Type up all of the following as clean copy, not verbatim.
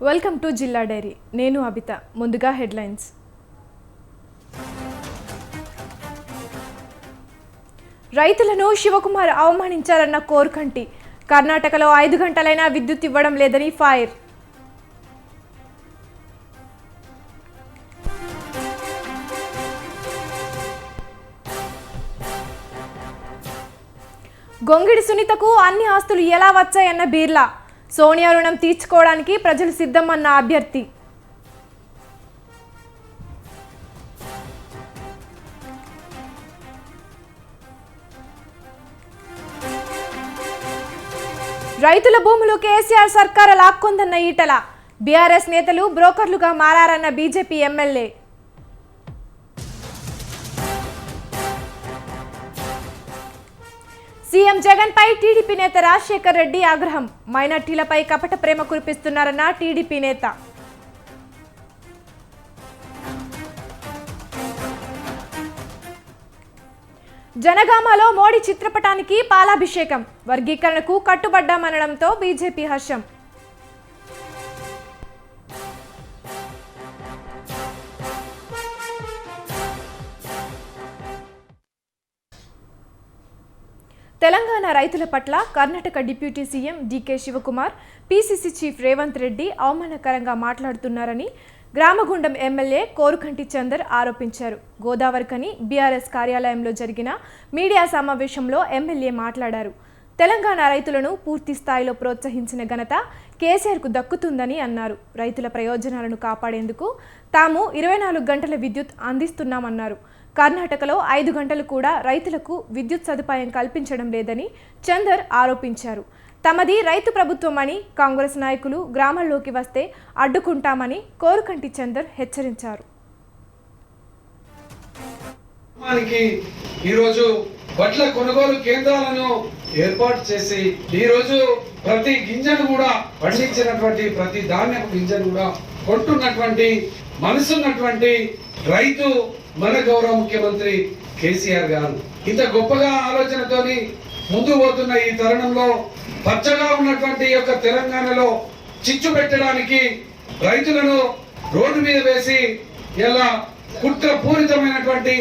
Welcome to జిల్లా dairy. నేను అబిత. ముందుగా హెడ్లైన్స్. రైతులను శివకుమార్ అవమానించారన్న కోరుకంటి. కర్ణాటకలో 5 గంటలైనా విద్యుత్ ఇవ్వడం లేదని ఫైర్. గొంగిడి సునీతకు అన్ని ఆస్తులు ఎలా వచ్చాయన్న బీర్లా. సోనియా రుణం తీర్చుకోవడానికి ప్రజలు సిద్ధమన్న అభ్యర్థి. రైతుల భూములు కేసీఆర్ సర్కారు లాక్కొందన్న ఈటల. బీఆర్ఎస్ నేతలు బ్రోకర్లుగా మారారన్న బీజేపీ ఎమ్మెల్యే. సీఎం జగన్ పై టీడీపీ నేత రాజశేఖర్ రెడ్డి ఆగ్రహం. మైనార్టీలపై కపట ప్రేమ కురిపిస్తున్నారన్న టీడీపీ నేత. జనగామలో మోడీ చిత్రపటానికి పాలాభిషేకం. వర్గీకరణకు కట్టుబడ్డామనడంతో బీజేపీ హర్షం. తెలంగాణ రైతుల పట్ల Karnataka deputy CM DK Shivakumar, PCC chief Revanth Reddy అవమానకరంగా మాట్లాడుతున్నారని గ్రామగుండం ఎమ్మెల్యే కోరుకంటి చందర్ ఆరోపించారు. గోదావరికని బీఆర్ఎస్ కార్యాలయంలో జరిగిన మీడియా సమావేశంలో ఎమ్మెల్యే మాట్లాడారు. తెలంగాణ రైతులను పూర్తి స్థాయిలో ప్రోత్సహించిన ఘనత కేసీఆర్కు దక్కుతుందని అన్నారు. రైతుల ప్రయోజనాలను కాపాడేందుకు తాము 24 గంటల విద్యుత్ అందిస్తున్నామన్నారు. కర్ణాటకలో 5 గంటలు కూడా రైతులకు విద్యుత్ సదుపాయం కల్పించడం లేదని చందర్ ఆరోపించారు. తమది రైతు ప్రభుత్వమని, కాంగ్రెస్ నాయకులు గ్రామాల్లోకి వస్తే అడ్డుకుంటామని కోరుకంటి చందర్ హెచ్చరించారు. ఈరోజు వడ్ల కొనుగోలు కేంద్రాలను ఏర్పాటు చేసి ఈరోజు ప్రతి గింజను కూడా పండించినటువంటి ప్రతి ధాన్యపు గింజను కూడా కొంటున్నటువంటి మనసున్నటువంటి రైతు మన గౌరవ ముఖ్యమంత్రి కేసీఆర్ గారు ఇంత గొప్పగా ఆలోచనతోని ముందు పోతున్న ఈ తరుణంలో పచ్చగా ఉన్నటువంటి యొక్క తెలంగాణలో చిచ్చు పెట్టడానికి రైతులను రోడ్డు మీద వేసి ఇలా కుట్రపూరితమైనటువంటి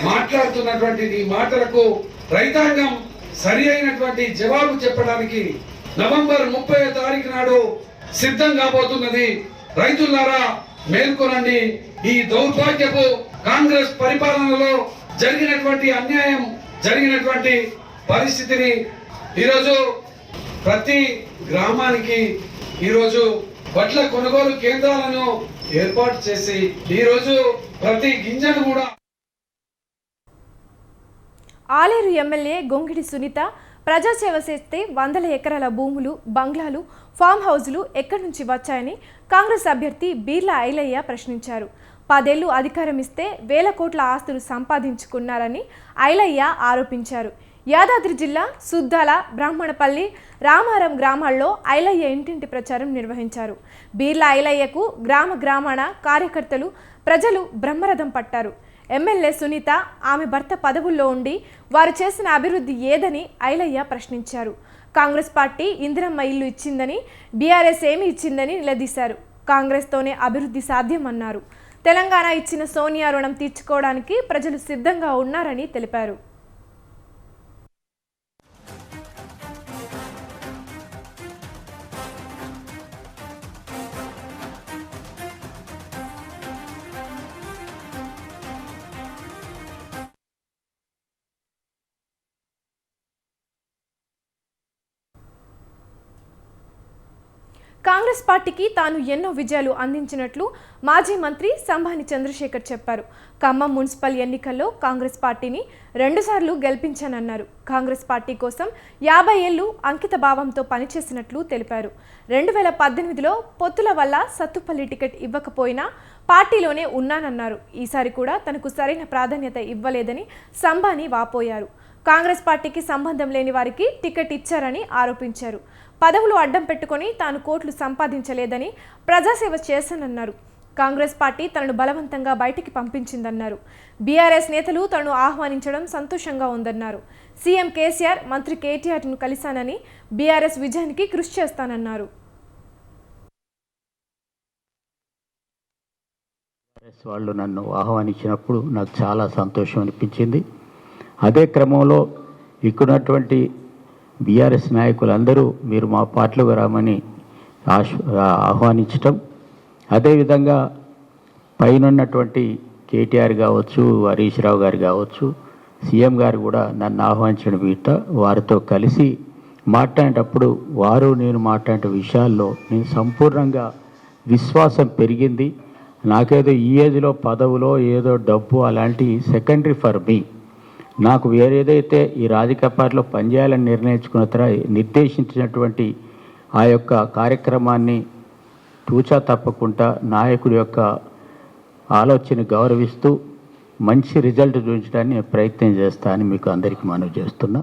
మాట్లాడుతున్నటువంటి ఈ మాటలకు రైతాంగం సరి అయినటువంటి జవాబు చెప్పడానికి నవంబర్ 30వ తారీఖు నాడు సిద్ధం కాబోతున్నది. రైతులారా మేల్కొనండి. ఈ దౌర్భాగ్యపు కాంగ్రెస్ పరిపాలనలో జరిగినటువంటి అన్యాయం, జరిగినటువంటి పరిస్థితిని ఈరోజు ప్రతి గ్రామానికి ఈరోజు వడ్ల కొనుగోలు కేంద్రాలను ఏర్పాటు చేసి ఈరోజు ప్రతి గింజను కూడా. ఆలేరు ఎమ్మెల్యే గొంగిడి సునీత ప్రజాసేవ చేస్తే 100 ఎకరాల భూములు, బంగ్లాలు, ఫామ్ హౌజులు ఎక్కడి నుంచి వచ్చాయని కాంగ్రెస్ అభ్యర్థి బీర్లా ఐలయ్య ప్రశ్నించారు. 10 ఏళ్లు అధికారం ఇస్తే 1000 కోట్ల ఆస్తులు సంపాదించుకున్నారని ఐలయ్య ఆరోపించారు. యాదాద్రి జిల్లా సుద్దాల, బ్రాహ్మణపల్లి, రామారం గ్రామాల్లో ఐలయ్య ఇంటింటి ప్రచారం నిర్వహించారు. బీర్లా ఐలయ్యకు గ్రామాన కార్యకర్తలు, ప్రజలు బ్రహ్మరథం పట్టారు. ఎమ్మెల్యే సునీత, ఆమె భర్త పదవుల్లో ఉండి వారు చేసిన అభివృద్ధి ఏదని ఐలయ్య ప్రశ్నించారు. కాంగ్రెస్ పార్టీ ఇందిరమ్మ ఇల్లు ఇచ్చిందని, బీఆర్ఎస్ ఏమి ఇచ్చిందని నిలదీశారు. కాంగ్రెస్తోనే అభివృద్ధి సాధ్యమన్నారు. తెలంగాణ ఇచ్చిన సోనియా రుణం తీర్చుకోవడానికి ప్రజలు సిద్ధంగా ఉన్నారని తెలిపారు. కాంగ్రెస్ పార్టీకి తాను ఎన్నో విజయాలు అందించినట్లు మాజీ మంత్రి సంభాని చంద్రశేఖర్ చెప్పారు. ఖమ్మం మున్సిపల్ ఎన్నికల్లో కాంగ్రెస్ పార్టీని 2 సార్లు గెలిపించానన్నారు. కాంగ్రెస్ పార్టీ కోసం 50 ఏళ్లు అంకిత భావంతో పనిచేసినట్లు తెలిపారు. 2018లో పొత్తుల వల్ల సత్తుపల్లి టికెట్ ఇవ్వకపోయినా పార్టీలోనే ఉన్నానన్నారు. ఈసారి కూడా తనకు సరైన ప్రాధాన్యత ఇవ్వలేదని సంభాని వాపోయారు. కాంగ్రెస్ పార్టీకి సంబంధం లేని వారికి టికెట్ ఇచ్చారని ఆరోపించారు. పదవులు అడ్డం పెట్టుకొని తాను కోట్లు సంపాదించలేదని, ప్రజాసేవ చేశానన్నారు. కాంగ్రెస్ పార్టీ తనను బలవంతంగా బయటికి పంపించిందన్నారు. బీఆర్ఎస్ నేతలు తనను ఆహ్వానించడం సంతోషంగా ఉందన్నారు. సీఎం కేసీఆర్, మంత్రి కేటీఆర్ను కలిశానని, బీఆర్ఎస్ విజయానికి కృషి చేస్తానన్నారు. ప్రెస్ వాళ్ళు నన్ను ఆహ్వానించినప్పుడు నాకు చాలా సంతోషం అనిపించింది. అదే క్రమంలో ఇక్కడున్నటువంటి బీఆర్ఎస్ నాయకులందరూ మీరు మా పార్టీలోకి రామని ఆహ్వానించటం, అదేవిధంగా పైనున్నటువంటి కేటీఆర్ కావచ్చు, హరీష్ రావు గారు కావచ్చు, సీఎం గారు కూడా నన్ను ఆహ్వానించిన వీట వారితో కలిసి మాట్లాడేటప్పుడు వారు నేను మాట్లాడే విషయాల్లో నేను సంపూర్ణంగా విశ్వాసం పెరిగింది. నాకేదో ఈ ఏజ్లో పదవులో ఏదో డబ్బు అలాంటి సెకండరీ ఫర్ మీ. నాకు వేరేదైతే ఈ రాజకీయ పార్టీలో పనిచేయాలని నిర్దేశించినటువంటి ఆ యొక్క కార్యక్రమాన్ని తూచా తప్పకుండా నాయకుడి యొక్క ఆలోచన గౌరవిస్తూ మంచి రిజల్ట్ చూపించడానికి నేను ప్రయత్నం చేస్తానని మీకు అందరికీ మనవి చేస్తున్నా.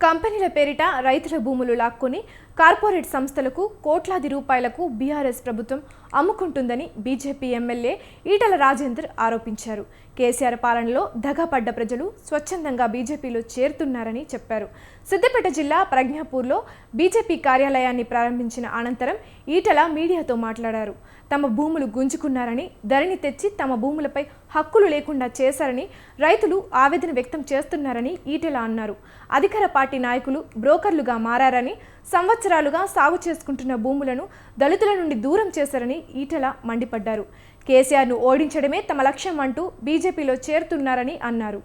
కంపెనీల పేరిట రైతుల భూములు లాక్కొని కార్పొరేట్ సంస్థలకు కోట్లాది రూపాయలకు బీఆర్ఎస్ ప్రభుత్వం అమ్ముకుంటుందని బీజేపీ ఎమ్మెల్యే ఈటల రాజేందర్ ఆరోపించారు. కేసీఆర్ పాలనలో దగాపడ్డ ప్రజలు స్వచ్ఛందంగా బీజేపీలో చేరుతున్నారని చెప్పారు. సిద్దిపేట జిల్లా ప్రజ్ఞాపూర్లో బీజేపీ కార్యాలయాన్ని ప్రారంభించిన అనంతరం ఈటల మీడియాతో మాట్లాడారు. తమ భూములు గుంజుకున్నారని, ధరణి తెచ్చి తమ భూములపై హక్కులు లేకుండా చేశారని రైతులు ఆవేదన వ్యక్తం చేస్తున్నారని ఈటల అన్నారు. అధికార పార్టీ నాయకులు బ్రోకర్లుగా మారారని, సంవత్సరాలుగా సాగు చేసుకుంటున్న భూములను దళితుల నుండి దూరం చేశారని ఈటల మండిపడ్డారు. కేసీఆర్ను ఓడించడమే తమ లక్ష్యం అంటూ బీజేపీలో చేరుతున్నారని అన్నారు.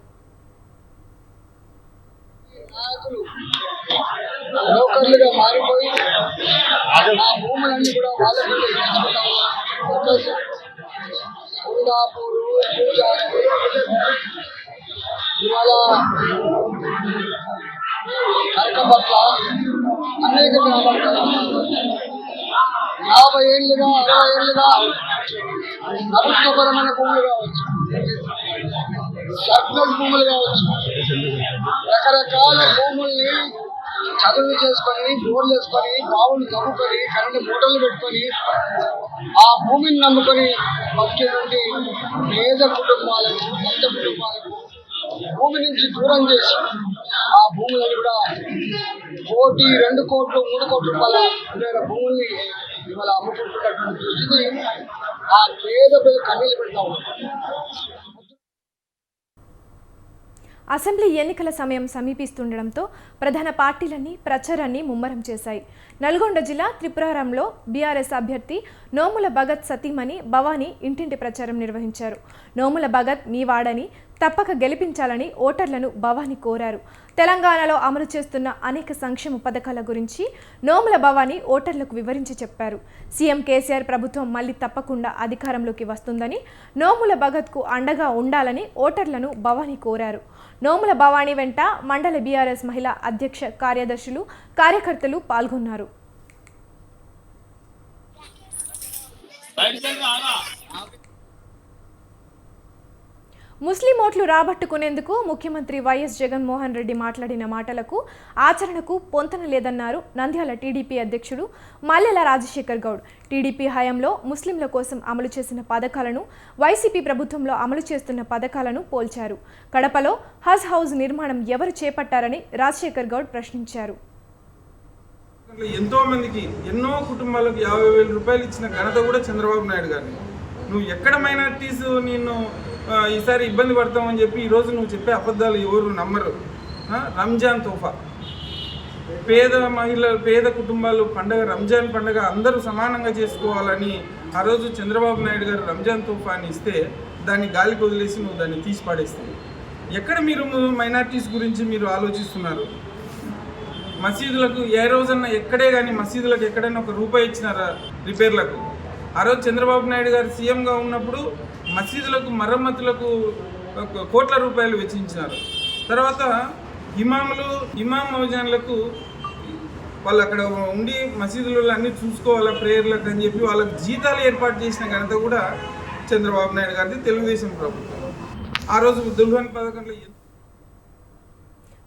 బ్రోకర్లుగా మారిపోయి ఆ భూములన్నీ కూడా వాళ్ళ నుండి కుందాపూరు, పూజారి, ఇవాళ కరకపట్ల అనేక గ్రామాలు 50 ఏళ్ళుగా 60 ఏళ్ళుగా ప్రభుత్వపరమైన భూములు కావచ్చు, సర్ప్లస్ భూములు కావచ్చు, రకరకాల భూముల్ని చదువులు చేసుకొని, బోర్లు వేసుకొని, బావులు తవ్వుకొని, కరెంటు మూటలు పెట్టుకొని ఆ భూమిని నమ్ముకొని బతికేటువంటి పేద కుటుంబాలకు, పెద్ద కుటుంబాలకు భూమి నుంచి దూరం చేసి ఆ భూములను కూడా 1 కోటి, 2 కోట్లు, 3 కోట్ల రూపాయల విలువైన భూముల్ని ఇవాళ అమ్ముకుంటున్నటువంటి దుస్థితి ఆ పేద ప్రజలు కన్నీళ్ళు పెడతా ఉన్నారు. అసెంబ్లీ ఎన్నికల సమయం సమీపిస్తుండటంతో ప్రధాన పార్టీలన్నీ ప్రచారాన్ని ముమ్మరం చేశాయి. నల్గొండ జిల్లా త్రిపురారంలో బీఆర్ఎస్ అభ్యర్థి నోముల భగత్ సతీమణి భవానీ ఇంటింటి ప్రచారం నిర్వహించారు. నోముల భగత్ మీ వాడని, తప్పక గెలిపించాలని ఓటర్లను భవానీ కోరారు. తెలంగాణలో అమలు చేస్తున్న అనేక సంక్షేమ పథకాల గురించి నోముల భవానీ ఓటర్లకు వివరించి చెప్పారు. సీఎం కేసీఆర్ ప్రభుత్వం మళ్లీ తప్పకుండా అధికారంలోకి వస్తుందని, నోముల భగత్కు అండగా ఉండాలని ఓటర్లను భవానీ కోరారు. నోముల భవానీ వెంట మండల బీఆర్ఎస్ మహిళా అధ్యక్ష కార్యదర్శులు, కార్యకర్తలు పాల్గొన్నారు. ముస్లిం ఓట్లు రాబట్టుకునేందుకు ముఖ్యమంత్రి వైఎస్ జగన్మోహన్ రెడ్డి మాట్లాడిన మాటలకు ఆచరణకు పొంతన లేదన్నారు నంద్యాల టీడీపీ అధ్యక్షుడు మల్లెల రాజశేఖర్ గౌడ్. టీడీపీ హయాంలో ముస్లింల కోసం అమలు చేసిన పథకాలను వైసీపీ ప్రభుత్వంలో అమలు చేస్తున్న పథకాలను పోల్చారు. కడపలో హజ్ హౌస్ నిర్మాణం ఎవరు చేపట్టారని రాజశేఖర్ గౌడ్ ప్రశ్నించారు. ఎంతో మందికి, ఎన్నో కుటుంబాలకు 50,000 రూపాయలు ఇచ్చిన ఘనత కూడా చంద్రబాబు నాయుడు గారిని. నువ్వు ఎక్కడ మైనార్టీస్ నిన్ను ఈసారి ఇబ్బంది పడతామని చెప్పి ఈరోజు నువ్వు చెప్పే అబద్ధాలు ఎవరు నమ్మరు. రంజాన్ తోఫా, పేద మహిళలు, పేద కుటుంబాలు పండగ, రంజాన్ పండగ అందరూ సమానంగా చేసుకోవాలని ఆ రోజు చంద్రబాబు నాయుడు గారు రంజాన్ తోఫాని ఇస్తే దాన్ని గాలికి వదిలేసి నువ్వు దాన్ని తీసి పాడేస్తావు. ఎక్కడ మీరు మైనార్టీస్ గురించి మీరు ఆలోచిస్తున్నారు? మసీదులకు ఏ రోజన్నా ఎక్కడే కానీ మసీదులకు ఎక్కడైనా 1 రూపాయి ఇచ్చినారా రిపేర్లకు? ఆ రోజు చంద్రబాబు నాయుడు గారు సీఎంగా ఉన్నప్పుడు మసీదులకు మరమ్మతులకు కోట్ల రూపాయలు వెచ్చించినారు. తర్వాత ఇమాం మౌజాన్లకు వాళ్ళు అక్కడ ఉండి మసీదులలో అన్నీ చూసుకోవాలా ప్రేయర్లకు అని చెప్పి వాళ్ళకి జీతాలు ఏర్పాటు చేసిన ఘనత కూడా చంద్రబాబు నాయుడు గారిది, తెలుగుదేశం ప్రభుత్వం. ఆ రోజు దుల్హన్ పథకంలో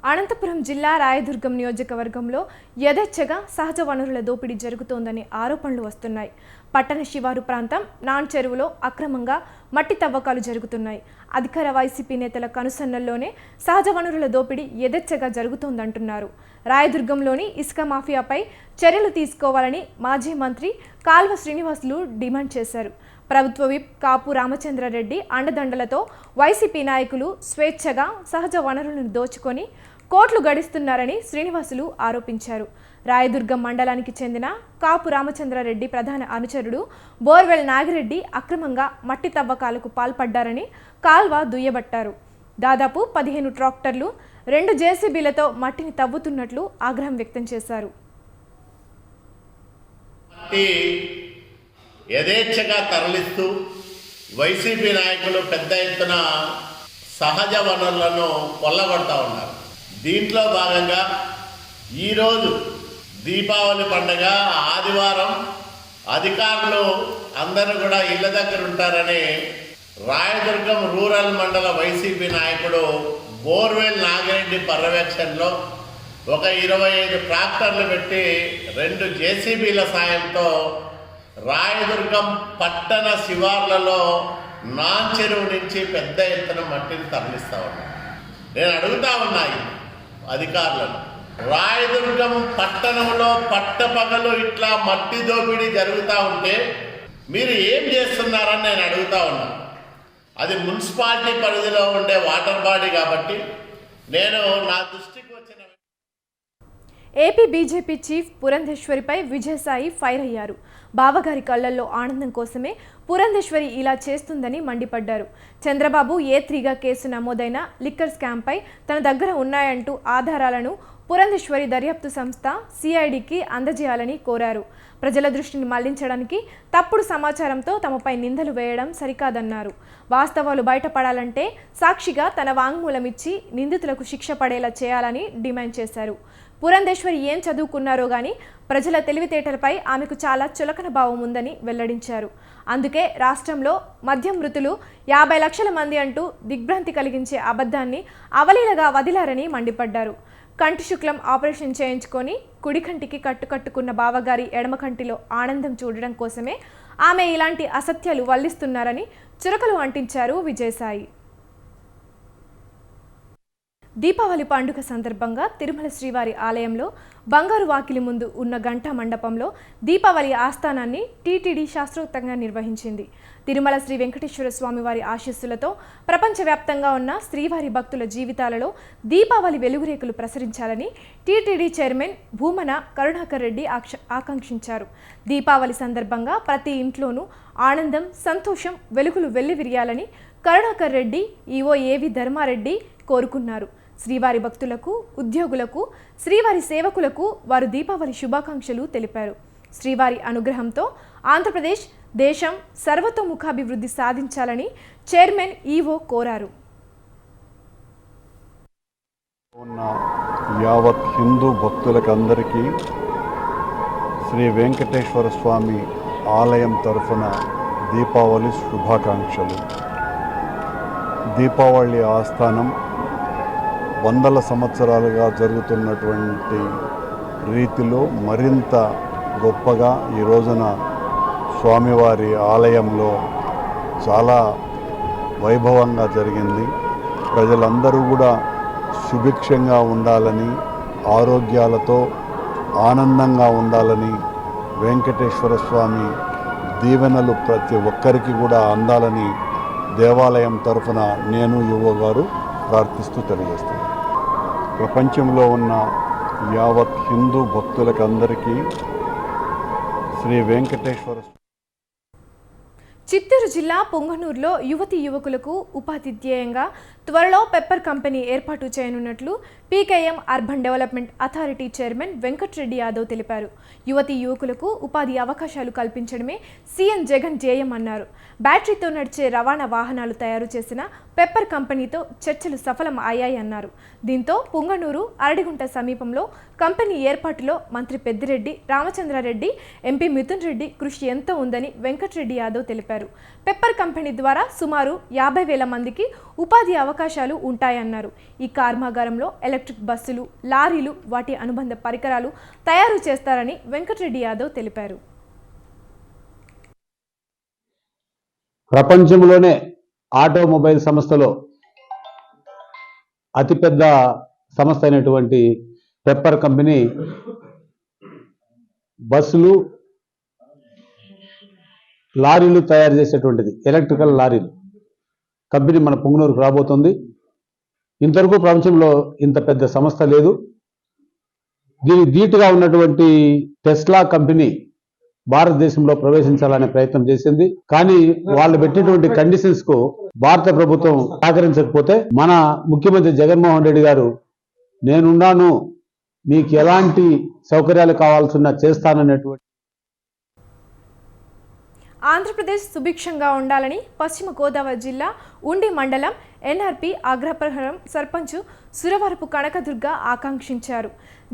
అనంతపురం జిల్లా రాయదుర్గం నియోజకవర్గంలో యథేచ్ఛగా సహజ వనరుల దోపిడీ జరుగుతోందని ఆరోపణలు వస్తున్నాయి. పట్టణ శివారు ప్రాంతం నాన్ చెరువులో అక్రమంగా మట్టి తవ్వకాలు జరుగుతున్నాయి. అధికార వైసీపీ నేతల కనుసన్నల్లోనే సహజ వనరుల దోపిడీ యథేచ్ఛగా జరుగుతోందంటున్నారు. రాయదుర్గంలోని ఇసుక మాఫియాపై చర్యలు తీసుకోవాలని మాజీ మంత్రి కాల్వ శ్రీనివాసులు డిమాండ్ చేశారు. ప్రభుత్వ విప్ కాపు రామచంద్రారెడ్డి అండదండలతో వైసీపీ నాయకులు స్వేచ్ఛగా సహజ వనరులను దోచుకొని కోట్లు గడిస్తున్నారని శ్రీనివాసులు ఆరోపించారు. రాయదుర్గం మండలానికి చెందిన కాపు రామచంద్రారెడ్డి ప్రధాన అనుచరుడు బోర్వెల్ నాగిరెడ్డి అక్రమంగా మట్టి తవ్వకాలకు పాల్పడ్డారని కాల్వ దుయ్యబట్టారు. దాదాపు 15 ట్రాక్టర్లు 2 జేసీబీలతో మట్టిని తవ్వుతున్నట్లు ఆగ్రహం వ్యక్తం చేశారు. యథేచ్ఛగా తరలిస్తూ వైసీపీ నాయకులు పెద్ద ఎత్తున సహజ వనరులను కొల్లగొడతా ఉన్నారు. దీంట్లో భాగంగా ఈరోజు దీపావళి పండుగ ఆదివారం అధికారులు అందరూ కూడా ఇళ్ల దగ్గర ఉంటారని రాయదుర్గం రూరల్ మండల వైసీపీ నాయకుడు బోర్వెల్ నాగిరెడ్డి పర్యవేక్షణలో ఒక 25 ట్రాక్టర్లు పెట్టి 2 జేసీబీల సాయంతో రాయదుర్గం పట్టణ శివార్లలో నాన్ చెరువు నుంచి పెద్ద ఎత్తున మట్టిని తరలిస్తా ఉన్నారు. నేను అడుగుతా ఉన్నాయి అధికారులను, రాయదుర్గం పట్టణంలో పట్టపగలు ఇట్లా మట్టి దోపిడీ జరుగుతూ ఉంటే మీరు ఏం చేస్తున్నారని నేను అడుగుతా ఉన్నాను. అది మున్సిపాలిటీ పరిధిలో ఉండే వాటర్ బాడీ కాబట్టి నేను నా దృష్టికి వచ్చిన ఏపీ బీజేపీ చీఫ్ పురంధేశ్వరిపై విజయసాయి ఫైర్ అయ్యారు. బావగారి కళ్లల్లో ఆనందం కోసమే పురంధేశ్వరి ఇలా చేస్తుందని మండిపడ్డారు. చంద్రబాబు A3గా కేసు నమోదైన లిక్కర్ స్కామ్పై తన దగ్గర ఉన్నాయంటూ ఆధారాలను పురంధేశ్వరి దర్యాప్తు సంస్థ CIDకి అందజేయాలని కోరారు. ప్రజల దృష్టిని మళ్లించడానికి తప్పుడు సమాచారంతో తమపై నిందలు వేయడం సరికాదన్నారు. వాస్తవాలు బయటపడాలంటే సాక్షిగా తన వాంగ్మూలం ఇచ్చి నిందితులకు శిక్ష పడేలా చేయాలని డిమాండ్ చేశారు. పురంధేశ్వరి ఏం చదువుకున్నారో గానీ ప్రజల తెలివితేటలపై ఆమెకు చాలా చులకన భావం ఉందని వెల్లడించారు. అందుకే రాష్ట్రంలో మద్యం మృతులు 50 లక్షల మంది అంటూ దిగ్భ్రాంతి కలిగించే అబద్ధాన్ని అవలీలగా వదిలారని మండిపడ్డారు. కంటి శుక్లం ఆపరేషన్ చేయించుకొని కుడి కంటికి కట్టుకున్న బావగారి ఎడమ కంటిలో ఆనందం చూడడం కోసమే ఆమె ఇలాంటి అసత్యాలు వల్లిస్తున్నారని చురకలు అంటించారు విజయసాయి. దీపావళి పండుగ సందర్భంగా తిరుమల శ్రీవారి ఆలయంలో బంగారు వాకిలి ముందు ఉన్న గంటా మండపంలో దీపావళి ఆస్థానాన్ని టీటీడీ శాస్త్రోక్తంగా నిర్వహించింది. తిరుమల శ్రీ వెంకటేశ్వర స్వామి వారి ఆశీస్సులతో ప్రపంచవ్యాప్తంగా ఉన్న శ్రీవారి భక్తుల జీవితాలలో దీపావళి వెలుగురేకులు ప్రసరించాలని టీటీడీ చైర్మన్ భూమన కరుణాకర్ రెడ్డి ఆకాంక్షించారు. దీపావళి సందర్భంగా ప్రతి ఇంట్లోనూ ఆనందం, సంతోషం, వెలుగులు వెల్లివిరియాలని కరుణాకర్ రెడ్డి, ఈవో ఏవి ధర్మారెడ్డి కోరుకున్నారు. శ్రీవారి భక్తులకు, ఉద్యోగులకు, శ్రీవారి సేవకులకు వారు దీపావళి శుభాకాంక్షలు తెలిపారు. శ్రీవారి అనుగ్రహంతో ఆంధ్రప్రదేశ్ దేశం సర్వతోముఖాభివృద్ధి సాధించాలని చైర్మన్ ఈవో కోరారు. ఉన్న యావత్ హిందూ భక్తులకందరికీ శ్రీ వెంకటేశ్వర స్వామి ఆలయం తరఫున దీపావళి శుభాకాంక్షలు. దీపావళి ఆస్థానం వందల సంవత్సరాలుగా జరుగుతున్నటువంటి రీతిలో మరింత గొప్పగా ఈ రోజున స్వామివారి ఆలయంలో చాలా వైభవంగా జరిగింది. ప్రజలందరూ కూడా సుభిక్షంగా ఉండాలని, ఆరోగ్యాలతో ఆనందంగా ఉండాలని, వెంకటేశ్వర స్వామి దీవెనలు ప్రతి ఒక్కరికి కూడా అందాలని దేవాలయం తరఫున నేను యువ గారు ప్రార్థిస్తూ తెలియజేస్తాను. ప్రపంచంలో ఉన్న యావత్ హిందూ భక్తులకందరికీ శ్రీ వెంకటేశ్వర చిత్తూరు జిల్లా పొంగనూరులో యువతీ యువకులకు ఉపాధి ధ్యేయంగా త్వరలో పెప్పర్ కంపెనీ ఏర్పాటు చేయనున్నట్లు PKM urban development authority chairman Venkatreddy Yadav తెలిపారు. యువతీ యువకులకు ఉపాధి అవకాశాలు కల్పించడమే సీఎం జగన్ ధ్యేయం అన్నారు. బ్యాటరీతో నడిచే రవాణా వాహనాలు తయారు చేసిన పెప్పర్ కంపెనీతో చర్చలు సఫలం అయ్యాయన్నారు. దీంతో పొంగనూరు, అరడిగుంట సమీపంలో కంపెనీ ఏర్పాటులో మంత్రి పెద్దిరెడ్డి రామచంద్రారెడ్డి, ఎంపీ మిథున్ రెడ్డి కృషి ఎంతో ఉందని వెంకటరెడ్డి యాదవ్ తెలిపారు. పెప్పర్ కంపెనీ ద్వారా సుమారు 50,000 మందికి ఉపాధి అవకాశాలు ఉంటాయన్నారు. ఈ కర్మాగారంలో ఎలక్ట్రిక్ బస్సులు, లారీలు, వాటి అనుబంధ పరికరాలు తయారు చేస్తారని వెంకటరెడ్డి యాదవ్ తెలిపారు. ప్రపంచంలోనే ఆటోమొబైల్ సంస్థలో అతిపెద్ద సంస్థ అయినటువంటి పెప్పర్ కంపెనీ బస్సులు, లారీలు తయారు చేసేటువంటిది, ఎలక్ట్రికల్ లారీలు కంపెనీ మన పుంగనూరుకు రాబోతుంది. ఇంతవరకు ప్రపంచంలో ఇంత పెద్ద సంస్థ లేదు. దీనికి ధీటుగా ఉన్నటువంటి టెస్లా కంపెనీ భారతదేశంలో ప్రవేశించాలనే ప్రయత్నం చేసింది. కానీ వాళ్ళు పెట్టినటువంటి కండిషన్స్ కు భారత ప్రభుత్వం సహకరించకపోతే మన ముఖ్యమంత్రి జగన్మోహన్ రెడ్డి గారు నేనున్నాను, మీకు ఎలాంటి సౌకర్యాలు కావాల్సిన చేస్తాననేటువంటి. ఆంధ్రప్రదేశ్ సుభిక్షంగా ఉండాలని పశ్చిమ గోదావరి జిల్లా ఉండి మండలం ఎన్ఆర్పి అగ్రప్రహరం సర్పంచ్ సురవరపు కనకదుర్గ ఆకాంక్షించారు.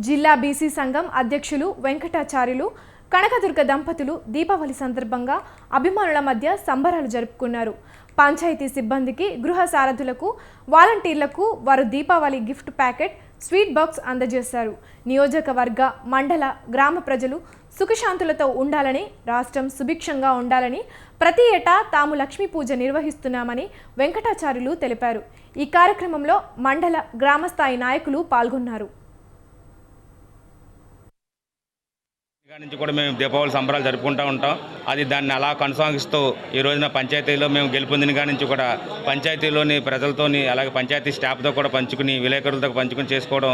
జిల్లా బీసీ సంఘం అధ్యక్షులు వెంకటాచార్యులు, కనకదుర్గ దంపతులు దీపావళి సందర్భంగా అభిమానుల మధ్య సంబరాలు జరుపుకున్నారు. పంచాయతీ సిబ్బందికి, గృహ సారథులకు, వాలంటీర్లకు వారు Deepavali gift packet, sweet box అందజేశారు. నియోజకవర్గ, మండల, గ్రామ ప్రజలు సుఖశాంతులతో ఉండాలని, రాష్ట్రం సుభిక్షంగా ఉండాలని ప్రతి ఏటా తాము లక్ష్మీ పూజ నిర్వహిస్తున్నామని వెంకటాచార్యులు తెలిపారు. ఈ కార్యక్రమంలో మండల, గ్రామస్థాయి నాయకులు పాల్గొన్నారు. నుంచి కూడా మేము దీపావళి సంబరాలు జరుపుకుంటూ ఉంటాం. అది దాన్ని అలా కొనసాగిస్తూ ఈ రోజున పంచాయతీలో మేము గెలుపొందిన కాడి నుంచి కూడా పంచాయతీలోని ప్రజలతోని, అలాగే పంచాయతీ స్టాఫ్తో కూడా పంచుకుని, విలేకరులతో పంచుకుని చేసుకోవడం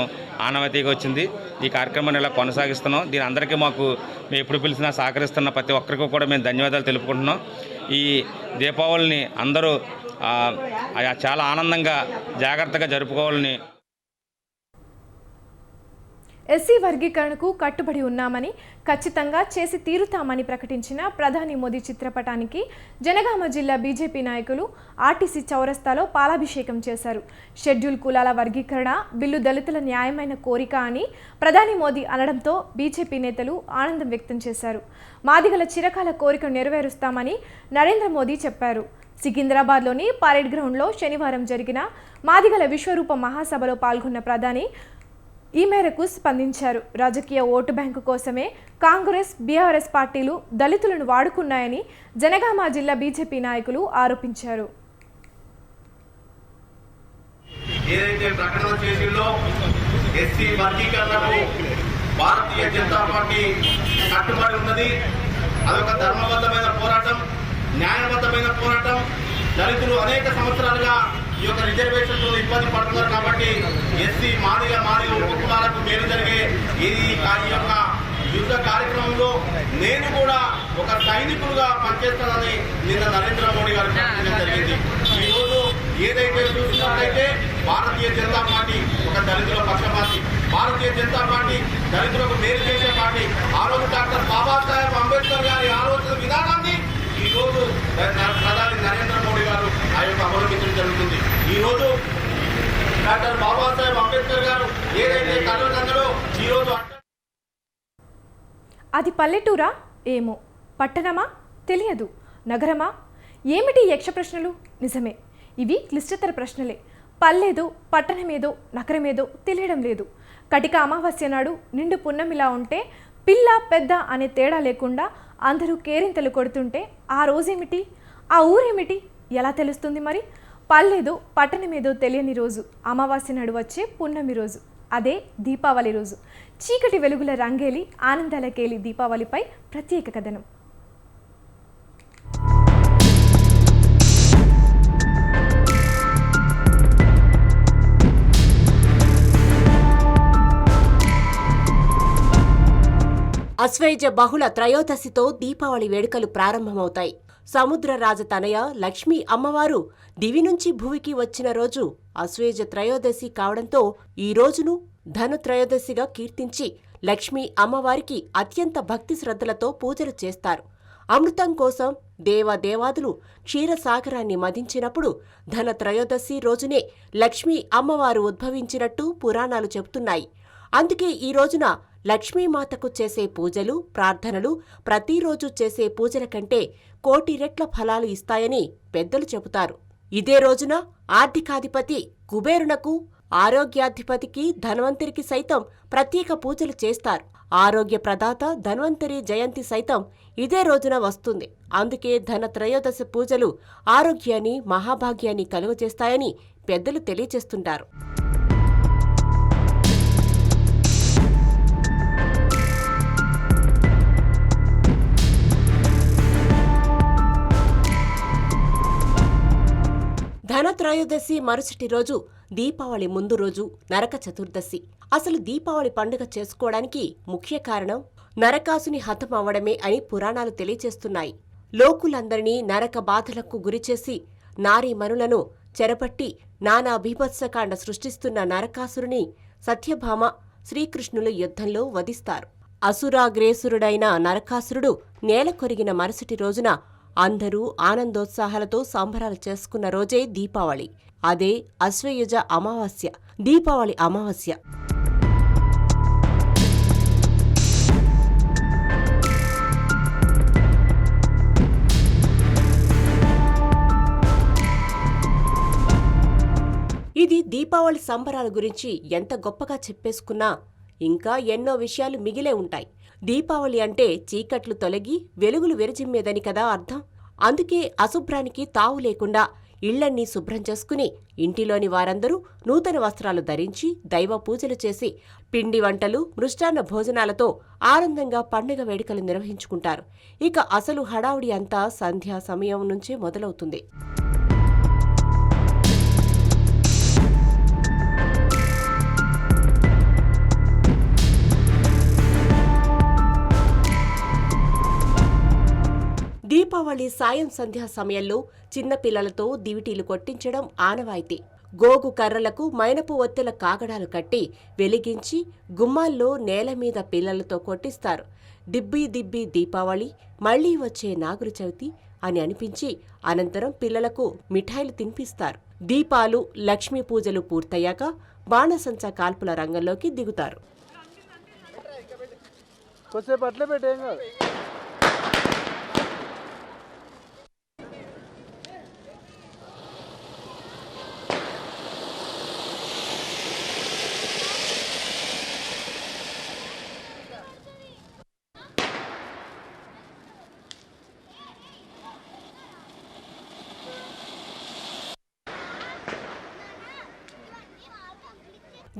ఆనవాయితీగా వచ్చింది. ఈ కార్యక్రమాన్ని ఇలా కొనసాగిస్తున్నాం. దీని అందరికీ మాకు మేము ఎప్పుడు పిలిచినా సహకరిస్తున్న ప్రతి ఒక్కరికి కూడా మేము ధన్యవాదాలు తెలుపుకుంటున్నాం. ఈ దీపావళిని అందరూ చాలా ఆనందంగా, జాగ్రత్తగా జరుపుకోవాలని. ఎస్సీ వర్గీకరణకు కట్టుబడి ఉన్నామని, ఖచ్చితంగా చేసి తీరుతామని ప్రకటించిన ప్రధాని మోదీ చిత్రపటానికి జనగామ జిల్లా బీజేపీ నాయకులు ఆర్టీసీ చౌరస్తాలో పాలాభిషేకం చేశారు. షెడ్యూల్ కులాల వర్గీకరణ బిల్లు దళితుల న్యాయమైన కోరిక అని ప్రధాని మోదీ అనడంతో బీజేపీ నేతలు ఆనందం వ్యక్తం చేశారు. మాదిగల చిరకాల కోరిక నెరవేరుస్తామని నరేంద్ర మోదీ చెప్పారు. సికింద్రాబాద్లోని పరేడ్ గ్రౌండ్లో శనివారం జరిగిన మాదిగల విశ్వరూప మహాసభలో పాల్గొన్న ప్రధాని ఈ మేరకు స్పందించారు. రాజకీయ ఓటు బ్యాంకు కోసమే కాంగ్రెస్, బీఆర్ఎస్ పార్టీలు దళితులను వాడుకున్నాయని జనగామ జిల్లా బీజేపీ నాయకులు ఆరోపించారు. ఏదైతే ప్రకటన చేసిందో ఎస్సీ వర్గీకరణకు భారతీయ జనతా పార్టీ కట్టుబడి ఉన్నది. అదొక ధర్మబద్ధమైన పోరాటం, న్యాయబద్ధమైన పోరాటం. దళితులు అనేక సంవత్సరాలుగా ఈ యొక్క రిజర్వేషన్తో ఇబ్బంది పడుతున్నారు కాబట్టి ఎస్సీ, మాదిగ ఉపకులాలకు మేలు జరిగే ఈ యొక్క యుద్ధ కార్యక్రమంలో నేను కూడా ఒక సైనికులుగా పనిచేస్తానని నిన్న నరేంద్ర మోడీ గారు ప్రకటించడం జరిగింది. ఈరోజు ఏదైతే చూసినట్లయితే భారతీయ జనతా పార్టీ ఒక దళితుల పక్షపాతి, భారతీయ జనతా పార్టీ దళితులకు మేలు చేసే పార్టీ. ఆ రోజు డాక్టర్ బాబాసాహెబ్ అంబేద్కర్ గారి ఆలోచన విధానాన్ని ఈ రోజు ప్రధాని నరేంద్ర మోడీ గారు ఆ యొక్క అవలంబించడం జరుగుతుంది. ఈ రోజు డాక్టర్ బాబాసాహెబ్ అంబేద్కర్ గారు ఏదైతే కలవనందరో ఈ రోజు అది పల్లెటూరా ఏమో, పట్టణమా తెలియదు, నగరమా ఏమిటి యక్ష ప్రశ్నలు? నిజమే, ఇవి క్లిష్టతర ప్రశ్నలే. పల్లేదో, పట్టణమేదో, నగరమేదో తెలియడం లేదు. కటిక అమావాస్య నాడు నిండు పున్నమిలా ఉంటే పిల్ల పెద్ద అనే తేడా లేకుండా అందరూ కేరింతలు కొడుతుంటే ఆ రోజేమిటి, ఆ ఊరేమిటి ఎలా తెలుస్తుంది? మరి పల్లేదో, పట్టణమేదో తెలియని రోజు అమావాస్య నాడు వచ్చే పున్నమి రోజు, అదే దీపావళి రోజు. చీకటి వెలుగుల రంగేలి ఆనందాలకేలి దీపావళిపై ప్రత్యేక కథనం. అశ్వయుజ బహుళ త్రయోదశితో దీపావళి వేడుకలు ప్రారంభమవుతాయి. సముద్ర రాజతనయ లక్ష్మీ అమ్మవారు దివి నుంచి భూమికి వచ్చిన రోజు అశ్వయుజ త్రయోదశి కావడంతో ఈ రోజును ధను త్రయోదశిగా కీర్తించి లక్ష్మీ అమ్మవారికి అత్యంత భక్తి శ్రద్ధలతో పూజలు చేస్తారు. అమృతం కోసం దేవాదులు క్షీరసాగరాన్ని మదించినప్పుడు ధన త్రయోదశి రోజునే లక్ష్మీ అమ్మవారు ఉద్భవించినట్టు పురాణాలు చెబుతున్నాయి. అందుకే ఈ రోజున లక్ష్మీమాతకు చేసే పూజలు, ప్రార్థనలు ప్రతిరోజు చేసే పూజల కంటే కోటి రెట్ల ఫలాలు ఇస్తాయని పెద్దలు చెబుతారు. ఇదే రోజున ఆర్థికాధిపతి కుబేరునకు, ఆరోగ్యాధిపతికి, ధన్వంతరికి సైతం ప్రత్యేక పూజలు చేస్తారు. ఆరోగ్య ప్రదాత ధన్వంతరి జయంతి సైతం ఇదే రోజున వస్తుంది. అందుకే ధన త్రయోదశి పూజలు ఆరోగ్యాన్ని, మహాభాగ్యాన్ని కలుగజేస్తాయని పెద్దలు తెలియచేస్తుంటారు. ధనత్రయోదశి మరుసటి రోజు దీపావళి ముందు రోజు నరక చతుర్దశి. అసలు దీపావళి పండుగ చేసుకోవడానికి ముఖ్య కారణం నరకాసుని హతమవ్వడమే అని పురాణాలు తెలియచేస్తున్నాయి. లోకులందరినీ నరక బాధలకు గురిచేసి నారీమణులను చెరపట్టి నానా బీభత్సకాండ సృష్టిస్తున్న నరకాసురుని సత్యభామ, శ్రీకృష్ణులు యుద్ధంలో వధిస్తారు. అసురాగ్రేసురుడైన నరకాసురుడు నేల కొరిగిన మరుసటి రోజున అందరూ ఆనందోత్సాహాలతో సంబరాలు చేసుకున్న రోజే దీపావళి. అదే అశ్వయుజ అమావాస్య, దీపావళి అమావాస్య. ఇది దీపావళి సంబరాల గురించి ఎంత గొప్పగా చెప్పేసుకున్నా ఇంకా ఎన్నో విషయాలు మిగిలే ఉంటాయి. దీపావళి అంటే చీకట్లు తొలగి వెలుగులు విరజిమ్మేదని కదా అర్థం. అందుకే అశుభ్రానికి తావు లేకుండా ఇళ్లన్నీ శుభ్రం చేసుకుని ఇంటిలోని వారందరూ నూతన వస్త్రాలు ధరించి దైవ పూజలు చేసి పిండి వంటలు, మృష్టాన్న భోజనాలతో ఆనందంగా పండుగ వేడుకలు నిర్వహించుకుంటారు. ఇక అసలు హడావుడి అంతా సంధ్యా సమయం నుంచే మొదలవుతుంది. దీపావళి సాయం సంధ్యా సమయంలో చిన్నపిల్లలతో దివిటీలు కొట్టించడం ఆనవాయితీ. గోగు కర్రలకు మైనపు ఒత్తెల కాగడాలు కట్టి వెలిగించి గుమ్మాల్లో నేల మీద పిల్లలతో కొట్టిస్తారు. దిబ్బీ దిబ్బీ దీపావళి, మళ్లీ వచ్చే నాగుల చవితి అని అనిపించి అనంతరం పిల్లలకు మిఠాయిలు తినిపిస్తారు. దీపాలు, లక్ష్మీ పూజలు పూర్తయ్యాక బాణసంచా కాల్పుల రంగంలోకి దిగుతారు.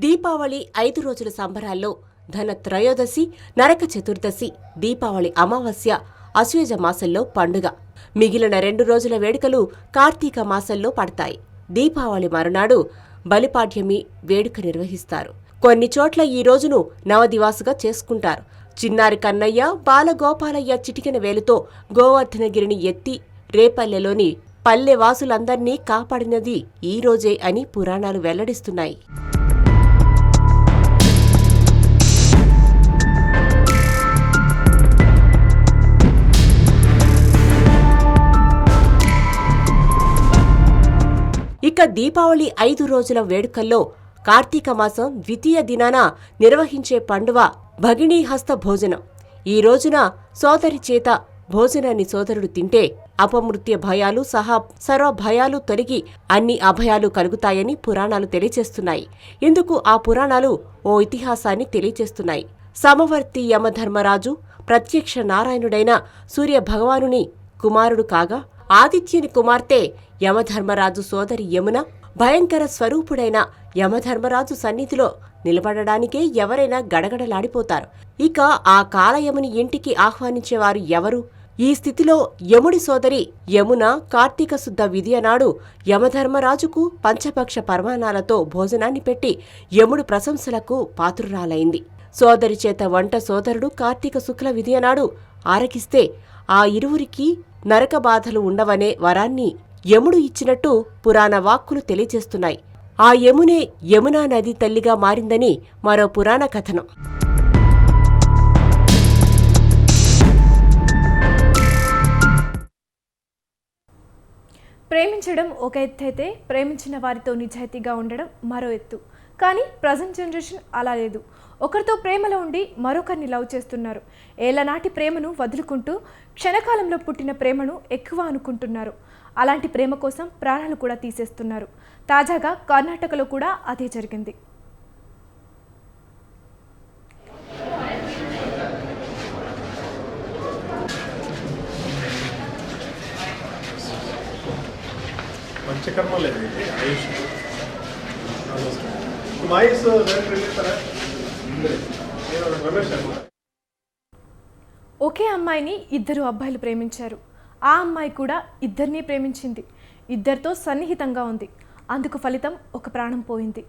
దీపావళి 5 రోజుల సంబరాల్లో ధన త్రయోదశి, నరక చతుర్దశి, దీపావళి అమావాస్య అశ్వయుజ మాసంలో పండుగ. మిగిలిన 2 రోజుల వేడుకలు కార్తీక మాసంలో పడతాయి. దీపావళి మరునాడు బలిపాడ్యమి వేడుక నిర్వహిస్తారు. కొన్ని చోట్ల ఈ రోజును నవదివాసుగా చేసుకుంటారు. చిన్నారి కన్నయ్య, బాలగోపాలయ్య చిటికెన వేలుతో గోవర్ధనగిరిని ఎత్తి రేపల్లెలోని పల్లెవాసులందర్నీ కాపాడినది ఈ రోజే అని పురాణాలు వెల్లడిస్తున్నాయి. ఇక దీపావళి 5 రోజుల వేడుకల్లో కార్తీక మాసం ద్వితీయ దినాన నిర్వహించే పండువ భగినీహస్త భోజనం. ఈ రోజున సోదరి చేత భోజనాన్ని సోదరుడు తింటే అపమృత్య భయాలు సహా సర్వ భయాలు తొలగి అన్ని అభయాలు కలుగుతాయని పురాణాలు తెలియచేస్తున్నాయి. ఇందుకు ఆ పురాణాలు ఓ ఇతిహాసాన్ని తెలియచేస్తున్నాయి. సమవర్తి యమధర్మరాజు ప్రత్యక్ష నారాయణుడైన సూర్య భగవానుని కుమారుడు కాగా ఆదిత్యుని కుమార్తె యమధర్మరాజు సోదరి యమున భయంకర స్వరూపుడైన యమధర్మరాజు సన్నిధిలో నిలబడడానికే ఎవరైనా గడగడలాడిపోతారు. ఇక ఆ కాలయముని ఇంటికి ఆహ్వానించేవారు ఎవరు? ఈ స్థితిలో యముడి సోదరి యమున కార్తీక శుద్ధ విధియ నాడు యమధర్మరాజుకు పంచపక్ష పరమాణాలతో భోజనాన్ని పెట్టి యముడు ప్రశంసలకు పాత్రురాలైంది. సోదరి చేత వంట సోదరుడు కార్తీక శుక్ల విధియ నాడు ఆరగిస్తే ఆ ఇరువురికి నరక బాధలు ఉండవనే వరాన్ని యముడు ఇచ్చినట్టు పురాణ వాక్కులు తెలియజేస్తున్నాయి. ఆ యమునే యమునా నది తల్లిగా మారిందని మరో పురాణ కథనం. ప్రేమించడం ఒక ఎత్తు అయితే ప్రేమించిన వారితో నిజాయితీగా ఉండడం మరో ఎత్తు. కానీ ప్రజెంట్ జనరేషన్ అలా లేదు. ఒకరితో ప్రేమలో ఉండి మరొకరిని లవ్ చేస్తున్నారు. ఏళ్లనాటి ప్రేమను వదులుకుంటూ క్షణకాలంలో పుట్టిన ప్రేమను ఎక్కువ అనుకుంటున్నారు. అలాంటి ప్రేమ కోసం ప్రాణాలు కూడా తీసేస్తున్నారు. తాజాగా కర్ణాటకలో కూడా అదే జరిగింది. పంచకర్మ లేదు ఆయుష్ మాయిస్ రమేష్ ఒకే అమ్మాయిని ఇద్దరు అబ్బాయిలు ప్రేమించారు. ఆ అమ్మాయి కూడా ఇద్దరిని ప్రేమించింది. ఇద్దరితో సన్నిహితంగా ఉంది. అందుకు ఫలితం ఒక ప్రాణం పోయింది.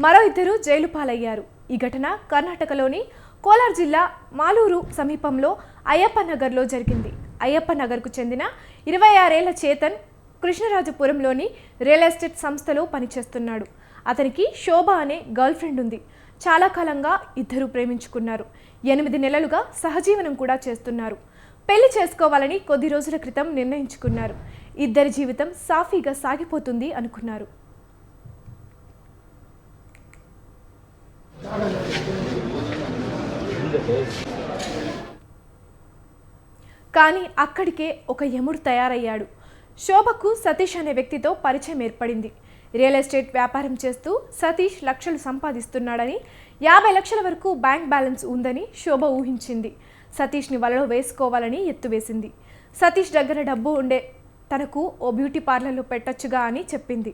మరో ఇద్దరు జైలు పాలయ్యారు. ఈ ఘటన కర్ణాటకలోని కోలార్ జిల్లా మాలూరు సమీపంలో అయ్యప్ప నగర్లో జరిగింది. అయ్యప్ప నగర్కు చెందిన 26 ఏళ్ల చేతన్ కృష్ణరాజపురంలోని రియల్ ఎస్టేట్ సంస్థలో పనిచేస్తున్నాడు. అతనికి శోభ అనే గర్ల్ ఫ్రెండ్ ఉంది. చాలా కాలంగా ఇద్దరు ప్రేమించుకున్నారు. 8 నెలలుగా సహజీవనం కూడా చేస్తున్నారు. పెళ్లి చేసుకోవాలని కొద్ది రోజుల క్రితం నిర్ణయించుకున్నారు. ఇద్దరి జీవితం సాఫీగా సాగిపోతుంది అనుకున్నారు. కానీ అక్కడికే ఒక యముడు తయారయ్యాడు. శోభకు సతీష్ అనే వ్యక్తితో పరిచయం ఏర్పడింది. రియల్ ఎస్టేట్ వ్యాపారం చేస్తూ సతీష్ లక్షలు సంపాదిస్తున్నాడని, 50 లక్షల వరకు బ్యాంక్ బ్యాలెన్స్ ఉందని శోభ ఊహించింది. సతీష్ని వలలో వేసుకోవాలని ఎత్తువేసింది. సతీష్ దగ్గర డబ్బు ఉండే తనకు ఓ బ్యూటీ పార్లర్లో పెట్టొచ్చుగా అని చెప్పింది.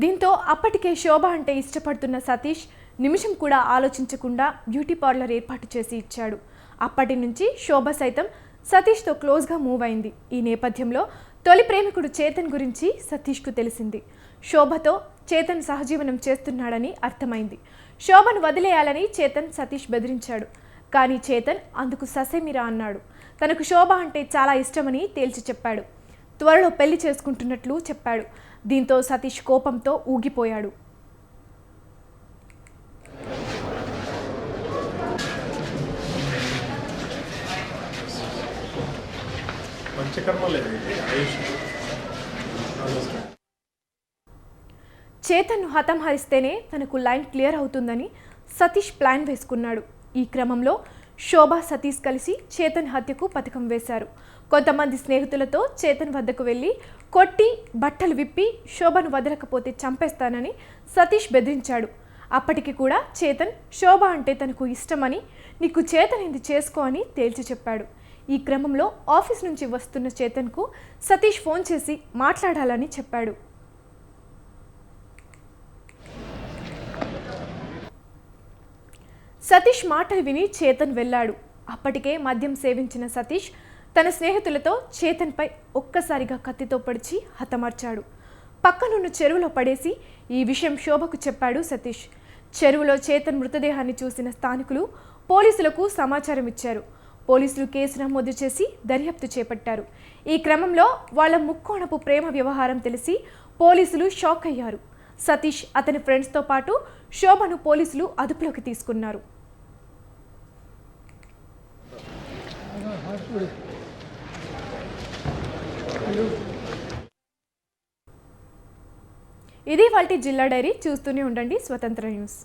దీంతో అప్పటికే శోభ అంటే ఇష్టపడుతున్న సతీష్ నిమిషం కూడా ఆలోచించకుండా బ్యూటీ పార్లర్ ఏర్పాటు చేసి ఇచ్చాడు. అప్పటి నుంచి శోభ సైతం సతీష్తో క్లోజ్గా మూవ్ అయింది. ఈ నేపథ్యంలో తొలి ప్రేమికుడు చేతన్ గురించి సతీష్కు తెలిసింది. శోభతో చేతన్ సహజీవనం చేస్తున్నాడని అర్థమైంది. శోభను వదిలేయాలని చేతన్ సతీష్ బెదిరించాడు. కానీ చేతన్ అందుకు ససేమిరా అన్నాడు. తనకు శోభ అంటే చాలా ఇష్టమని తేల్చి చెప్పాడు. త్వరలో పెళ్లి చేసుకుంటున్నట్లు చెప్పాడు. దీంతో సతీష్ కోపంతో ఊగిపోయాడు. పంచకర్మ లేదు ఆయుష్ చేతన్ను హతమారిస్తేనే తనకు లైన్ క్లియర్ అవుతుందని సతీష్ ప్లాన్ వేసుకున్నాడు. ఈ క్రమంలో శోభ సతీష్ కలిసి చేతన్ హత్యకు పథకం వేశారు. కొంతమంది స్నేహితులతో చేతన్ వద్దకు వెళ్ళి కొట్టి బట్టలు విప్పి శోభను వదలకపోతే చంపేస్తానని సతీష్ బెదిరించాడు. అప్పటికి కూడా చేతన్ శోభ అంటే తనకు ఇష్టమని, నీకు చేతనింది చేసుకో అని తేల్చి చెప్పాడు. ఈ క్రమంలో ఆఫీస్ నుంచి వస్తున్న చేతన్కు సతీష్ ఫోన్ చేసి మాట్లాడాలని చెప్పాడు. సతీష్ మాటలు విని చేతన్ వెళ్ళాడు. అప్పటికే మద్యం సేవించిన సతీష్ తన స్నేహితులతో చేతన్పై ఒక్కసారిగా కత్తితో పొడిచి హతమార్చాడు. పక్కనున్న చెరువులో పడేసి ఈ విషయం శోభకు చెప్పాడు సతీష్. చెరువులో చేతన్ మృతదేహాన్ని చూసిన స్థానికులు పోలీసులకు సమాచారం ఇచ్చారు. పోలీసులు కేసు నమోదు చేసి దర్యాప్తు చేపట్టారు. ఈ క్రమంలో వాళ్ళ ముక్కోణపు ప్రేమ వ్యవహారం తెలిసి పోలీసులు షాక్ అయ్యారు. సతీష్ అతని ఫ్రెండ్స్తో పాటు శోభను పోలీసులు అదుపులోకి తీసుకున్నారు. ఇది వాల్టి జిల్లా డైరీ. చూస్తూనే ఉండండి స్వతంత్ర న్యూస్.